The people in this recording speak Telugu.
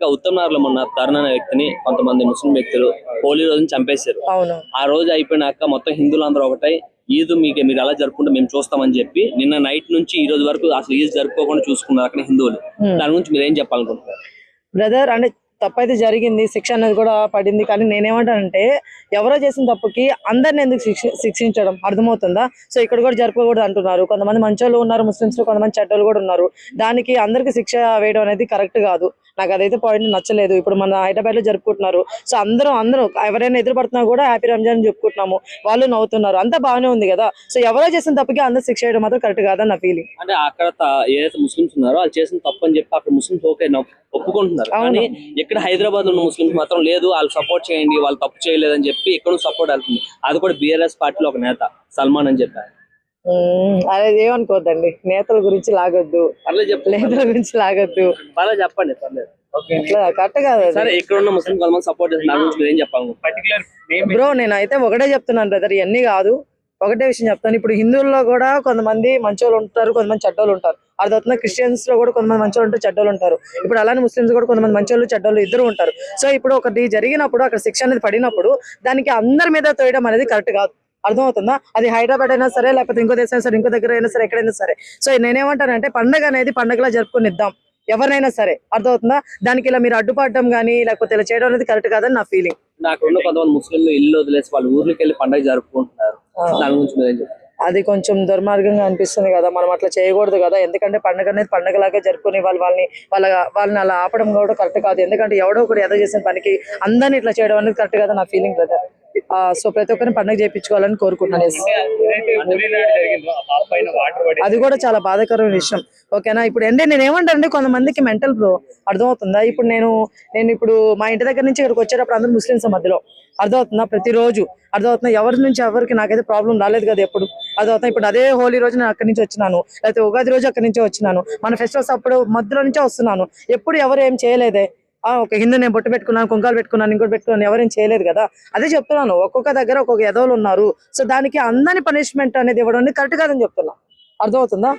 ఇంకా ఉత్తమనార్లో మొన్న తరుణ్ అనే వ్యక్తిని కొంతమంది ముస్లిం వ్యక్తులు హోలీ రోజున చంపేశారు. అవును. ఆ రోజు అయిపోయినాక మొత్తం హిందువులందరూ ఒకటై ఈద్ మీరు ఎలా జరుపుకుంటే మేము చూస్తామని చెప్పి నిన్న నైట్ నుంచి ఈ రోజు వరకు అసలు ఈద్ జరుపుకోకుండా చూసుకున్నారు అక్కడ హిందువులు. దాని గురించి మీరు ఏం చెప్పాలనుకుంటున్నారు? బ్రదర్ అంటే తప్పైతే జరిగింది, శిక్ష అనేది కూడా పడింది. కానీ నేనేమంటానంటే ఎవరో చేసిన తప్పుకి అందరిని ఎందుకు శిక్షించడం, అర్థమవుతుందా? సో ఇక్కడ కూడా జరపకూడదు అంటున్నారు. కొంతమంది మంచోళ్ళు ఉన్నారు ముస్లిమ్స్ లో, కొంతమంది చెడ్డోళ్ళు కూడా ఉన్నారు. దానికి అందరికి శిక్ష వేయడం అనేది కరెక్ట్ కాదు. నాకు అదైతే పాయింట్ నచ్చలేదు. ఇప్పుడు మన హైదరాబాద్ లో జరుపుకుంటున్నారు. సో అందరూ ఎవరైనా ఎదురుపడుతున్నా కూడా హ్యాపీ రంజాన్ అని చెప్పుకుంటున్నాము, వాళ్ళు నవ్వుతున్నారు, అంతా బాగానే ఉంది కదా. సో ఎవరో చేసిన తప్పుకి అందరు శిక్ష వేయడం మాత్రం కరెక్ట్ కాదని నా ఫీలింగ్. అంటే అక్కడ ఏదైతే ముస్లిమ్స్ ఉన్నారో వాళ్ళు చేసిన తప్పు అని చెప్పి అక్కడ ముస్లిమ్స్ ఓకే ఒప్పుకుంటున్నారు. కానీ ఇక్కడ హైదరాబాద్ ఉన్న ముస్లిమ్స్ మాత్రం లేదు, వాళ్ళు సపోర్ట్ చేయండి, వాళ్ళు తప్పు చేయలేదని చెప్పి ఇక్కడ సపోర్ట్ వెళ్తుంది. అది కూడా బీఆర్ఎస్ పార్టీలో ఒక నేత సల్మాన్ అని చెప్పారు. అదే ఏమనుకోవద్దండి, నేతల గురించి లాగొద్దు, నేతల గురించి లాగొద్దు. పర్లేదు చెప్పండి, పర్లేదు. కరెక్ట్ కాదు. సరే ఇక్కడ ఉన్న ముస్లిం కొంతమంది సపోర్ట్ చేస్తున్నారు, ఏం చెప్పాలి బ్రో? నేనైతే ఒకటే చెప్తున్నాను బ్రదర్, ఇవన్నీ కాదు, ఒకటే విషయం చెప్తాను. ఇప్పుడు హిందువుల్లో కూడా కొంతమంది మంచోళ్ళు ఉంటారు, కొంతమంది చెడ్డోళ్ళు ఉంటారు. అర్థవుతున్నా? క్రిస్టియన్స్ లో కూడా కొంతమంది మంచోళ్ళు ఉంటారు, చెడ్డోళ్ళు ఉంటారు. ఇప్పుడు అలానే ముస్లిమ్స్ కూడా కొంతమంది మంచోళ్ళు చెడ్డోళ్ళు ఇద్దరు ఉంటారు. సో ఇప్పుడు ఒకటి జరిగినప్పుడు, అక్కడ శిక్ష అనేది పడినప్పుడు దానికి అందరి మీద తోయడం అనేది కరెక్ట్ కాదు. అర్థమవుతుందా? అది హైదరాబాద్ అయినా సరే, లేకపోతే ఇంకో దేశం సరే, ఇంకో దగ్గర అయినా సరే, ఎక్కడైనా సరే. సో నేనేమంటానంటే పండగ అనేది పండగలా జరుపుకొనిద్దాం ఎవరినైనా సరే. అర్థమవుతుందా? దానికి ఇలా మీరు అడ్డుపడడం కానీ లేకపోతే ఇలా చేయడం అనేది కరెక్ట్ కాదని నా ఫీలింగ్. నాకు కొంతమంది ముస్లింలు ఇల్లు వదిలేసి వాళ్ళ ఊర్లోకి వెళ్ళి పండుగ జరుపుకుంటున్నారు. దాని గురించి మీరు ఏం చెప్తారు? అది కొంచెం దుర్మార్గంగా అనిపిస్తుంది కదా. మనం అట్లా చేయకూడదు కదా. ఎందుకంటే పండుగ అనేది పండుగలాగా జరుపుకుని వాళ్ళని అలా ఆపడం కూడా కరెక్ట్ కాదు. ఎందుకంటే ఎవడో ఒకటి ఎదో చేసిన పనికి అందరినీ ఇట్లా చేయడం అనేది కరెక్ట్ కదా నా ఫీలింగ్ కదా. సో ప్రతి ఒక్కరిని పండుగ చేయించుకోవాలని కోరుకుంటున్నాను. అది కూడా చాలా బాధాకరమైన విషయం. ఓకేనా? ఇప్పుడు నేను ఏమంటానంటే కొంతమందికి మెంటల్ బ్రో, అర్థమవుతుందా? ఇప్పుడు నేను ఇప్పుడు మా ఇంటి దగ్గర నుంచి ఇక్కడికి వచ్చేటప్పుడు అందరూ ముస్లిమ్స్ మధ్యలో, అర్థమవుతుందా? ప్రతిరోజు అర్థమవుతుందా? ఎవరి నుంచి ఎవరికి నాకైతే ప్రాబ్లం రాలేదు కదా ఎప్పుడు. అర్థమవుతుందా? ఇప్పుడు అదే హోలీ రోజు నేను అక్కడి నుంచి వచ్చినాను, లేకపోతే ఉగాది రోజు అక్కడి నుంచే వచ్చినాను, మన ఫెస్టివల్స్ అప్పుడు మధ్యలో నుంచే వస్తున్నాను. ఎప్పుడు ఎవరు ఏం చేయలేదే. ఒక హిందూ నేను బొట్టు పెట్టుకున్నాను, కుంకాలు పెట్టుకున్నాను, ఇంకోటి పెట్టుకున్నాను, ఎవరేం చేయలేదు కదా. అదే చెప్తున్నాను, ఒక్కొక్క దగ్గర ఒక్కొక్క ఎదవలు ఉన్నారు. సో దానికి అందరినీ పనిష్మెంట్ అనేది ఇవ్వడం కరెక్ట్ కాదని చెప్తున్నా. అర్థమవుతుందా?